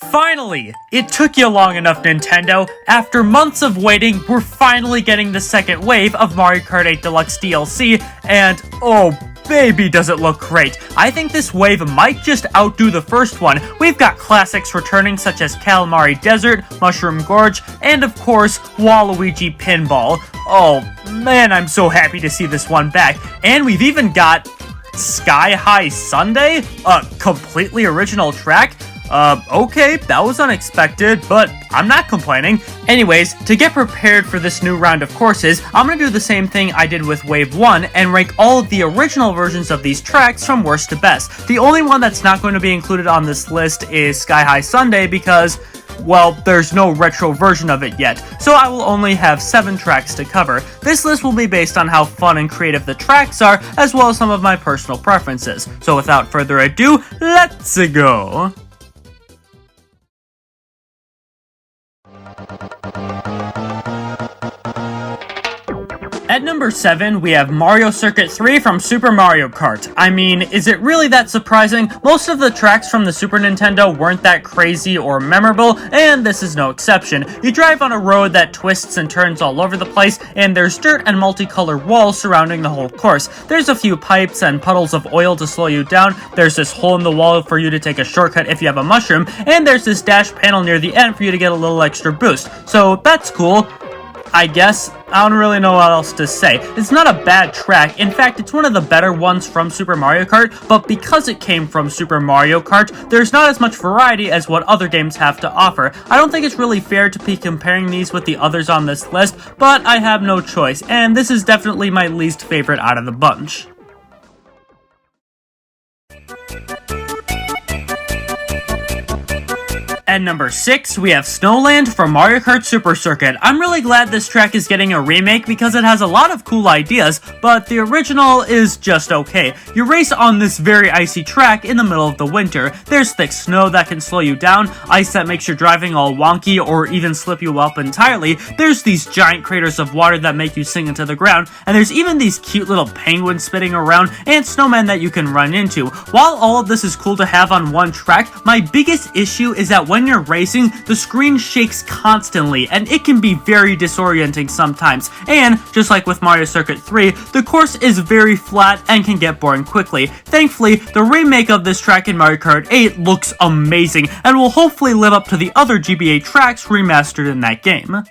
Finally! It took you long enough, Nintendo. After months of waiting, we're finally getting the second wave of Mario Kart 8 Deluxe DLC, and oh baby does it look great. I think this wave might just outdo the first one. We've got classics returning such as Kalimari Desert, Mushroom Gorge, and of course, Waluigi Pinball. Oh man, I'm so happy to see this one back. And we've even got Sky High Sunday, a completely original track. Okay, that was unexpected, but I'm not complaining. Anyways, to get prepared for this new round of courses, I'm gonna do the same thing I did with Wave 1 and rank all of the original versions of these tracks from worst to best. The only one that's not going to be included on this list is Sky High Sunday because, well, there's no retro version of it yet, so I will only have 7 tracks to cover. This list will be based on how fun and creative the tracks are, as well as some of my personal preferences. So without further ado, let's go! At number 7, we have Mario Circuit 3 from Super Mario Kart. I mean, is it really that surprising? Most of the tracks from the Super Nintendo weren't that crazy or memorable, and this is no exception. You drive on a road that twists and turns all over the place, and there's dirt and multicolored walls surrounding the whole course. There's a few pipes and puddles of oil to slow you down, there's this hole in the wall for you to take a shortcut if you have a mushroom, and there's this dash panel near the end for you to get a little extra boost. So that's cool, I guess. I don't really know what else to say. It's not a bad track. In fact, it's one of the better ones from Super Mario Kart, but because it came from Super Mario Kart, there's not as much variety as what other games have to offer. I don't think it's really fair to be comparing these with the others on this list, but I have no choice, and this is definitely my least favorite out of the bunch. At number 6, we have Snowland from Mario Kart Super Circuit. I'm really glad this track is getting a remake because it has a lot of cool ideas, but the original is just okay. You race on this very icy track in the middle of the winter. There's thick snow that can slow you down, ice that makes your driving all wonky or even slip you up entirely. There's these giant craters of water that make you sink into the ground, and there's even these cute little penguins spinning around and snowmen that you can run into. While all of this is cool to have on one track, my biggest issue is that when you're racing, the screen shakes constantly, and it can be very disorienting sometimes. And, just like with Mario Circuit 3, the course is very flat and can get boring quickly. Thankfully, the remake of this track in Mario Kart 8 looks amazing, and will hopefully live up to the other GBA tracks remastered in that game.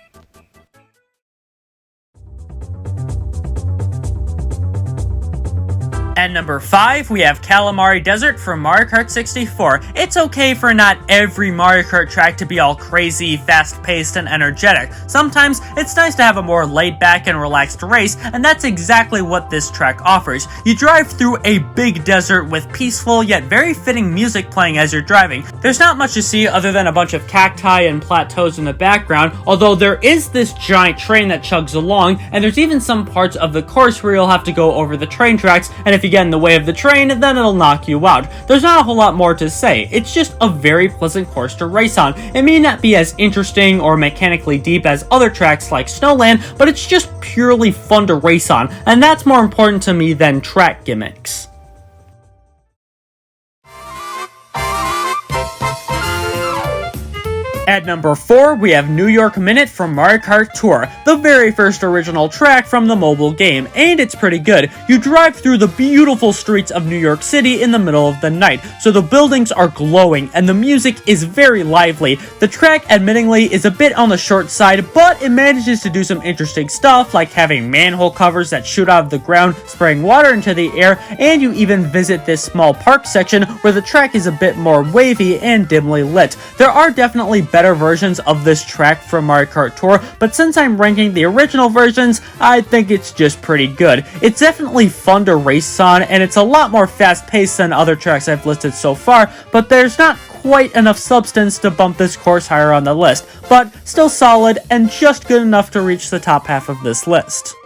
At number 5, we have Kalimari Desert from Mario Kart 64. It's okay for not every Mario Kart track to be all crazy, fast-paced, and energetic. Sometimes, it's nice to have a more laid-back and relaxed race, and that's exactly what this track offers. You drive through a big desert with peaceful yet very fitting music playing as you're driving. There's not much to see other than a bunch of cacti and plateaus in the background, although there is this giant train that chugs along, and there's even some parts of the course where you'll have to go over the train tracks, and if you get in the way of the train, then it'll knock you out. There's not a whole lot more to say. It's just a very pleasant course to race on. It may not be as interesting or mechanically deep as other tracks like Snowland, but it's just purely fun to race on, and that's more important to me than track gimmicks. At number 4, we have New York Minute from Mario Kart Tour, the very first original track from the mobile game, and it's pretty good. You drive through the beautiful streets of New York City in the middle of the night, so the buildings are glowing and the music is very lively. The track, admittingly, is a bit on the short side, but it manages to do some interesting stuff, like having manhole covers that shoot out of the ground, spraying water into the air, and you even visit this small park section where the track is a bit more wavy and dimly lit. There are definitely better versions of this track from Mario Kart Tour, but since I'm ranking the original versions, I think it's just pretty good. It's definitely fun to race on, and it's a lot more fast-paced than other tracks I've listed so far, but there's not quite enough substance to bump this course higher on the list, but still solid and just good enough to reach the top half of this list.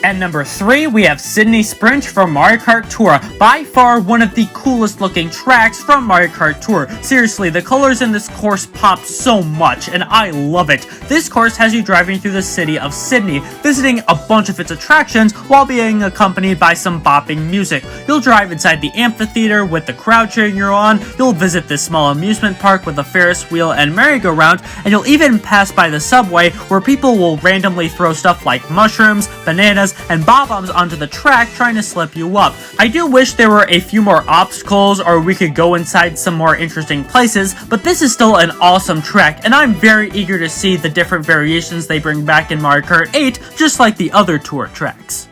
At number 3, we have Sydney Sprint from Mario Kart Tour. By far one of the coolest looking tracks from Mario Kart Tour. Seriously, the colors in this course pop so much, and I love it. This course has you driving through the city of Sydney, visiting a bunch of its attractions while being accompanied by some bopping music. You'll drive inside the amphitheater with the crowd cheering you on, you'll visit this small amusement park with a Ferris wheel and merry-go-round, and you'll even pass by the subway where people will randomly throw stuff like mushrooms, bananas, and bob-ombs onto the track trying to slip you up. I do wish there were a few more obstacles or we could go inside some more interesting places, but this is still an awesome track, and I'm very eager to see the different variations they bring back in Mario Kart 8, just like the other tour tracks.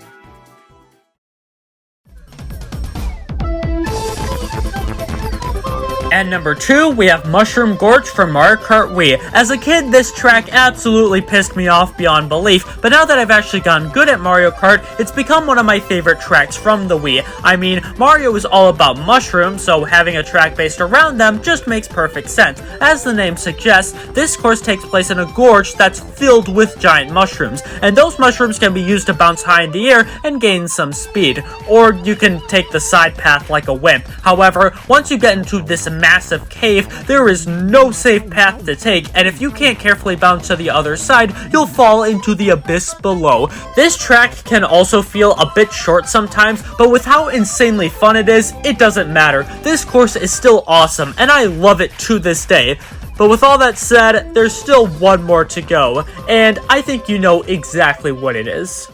At number 2, we have Mushroom Gorge from Mario Kart Wii. As a kid, this track absolutely pissed me off beyond belief, but now that I've actually gotten good at Mario Kart, it's become one of my favorite tracks from the Wii. I mean, Mario is all about mushrooms, so having a track based around them just makes perfect sense. As the name suggests, this course takes place in a gorge that's filled with giant mushrooms, and those mushrooms can be used to bounce high in the air and gain some speed, or you can take the side path like a wimp. However, once you get into this massive cave, there is no safe path to take, and if you can't carefully bounce to the other side, you'll fall into the abyss below. This track can also feel a bit short sometimes, but with how insanely fun it is, it doesn't matter. This course is still awesome, and I love it to this day. But with all that said, there's still one more to go, and I think you know exactly what it is.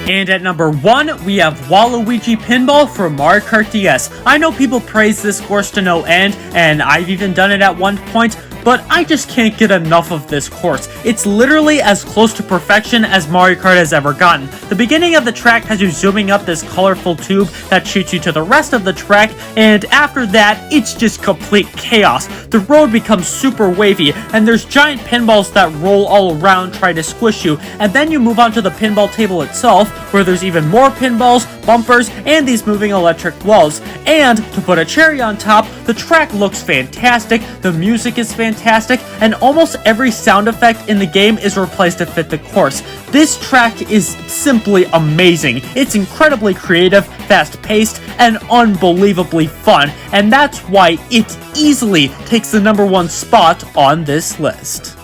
And at number 1, we have Waluigi Pinball from Mario Kart DS. I know people praise this course to no end, and I've even done it at one point, but I just can't get enough of this course. It's literally as close to perfection as Mario Kart has ever gotten. The beginning of the track has you zooming up this colorful tube that shoots you to the rest of the track, and after that, it's just complete chaos. The road becomes super wavy, and there's giant pinballs that roll all around trying to squish you, and then you move on to the pinball table itself, where there's even more pinballs, bumpers, and these moving electric walls. And, to put a cherry on top, the track looks fantastic, the music is fantastic, and almost every sound effect in the game is replaced to fit the course. This track is simply amazing. It's incredibly creative, fast-paced, and unbelievably fun, and that's why it easily takes the number 1 spot on this list.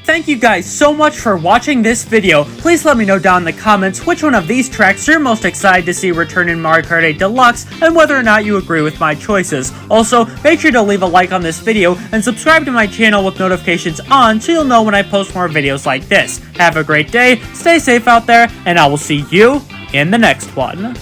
Thank you guys so much for watching this video. Please let me know down in the comments which one of these tracks you're most excited to see return in Mario Kart 8 Deluxe, and whether or not you agree with my choices. Also, make sure to leave a like on this video, and subscribe to my channel with notifications on so you'll know when I post more videos like this. Have a great day, stay safe out there, and I will see you in the next one.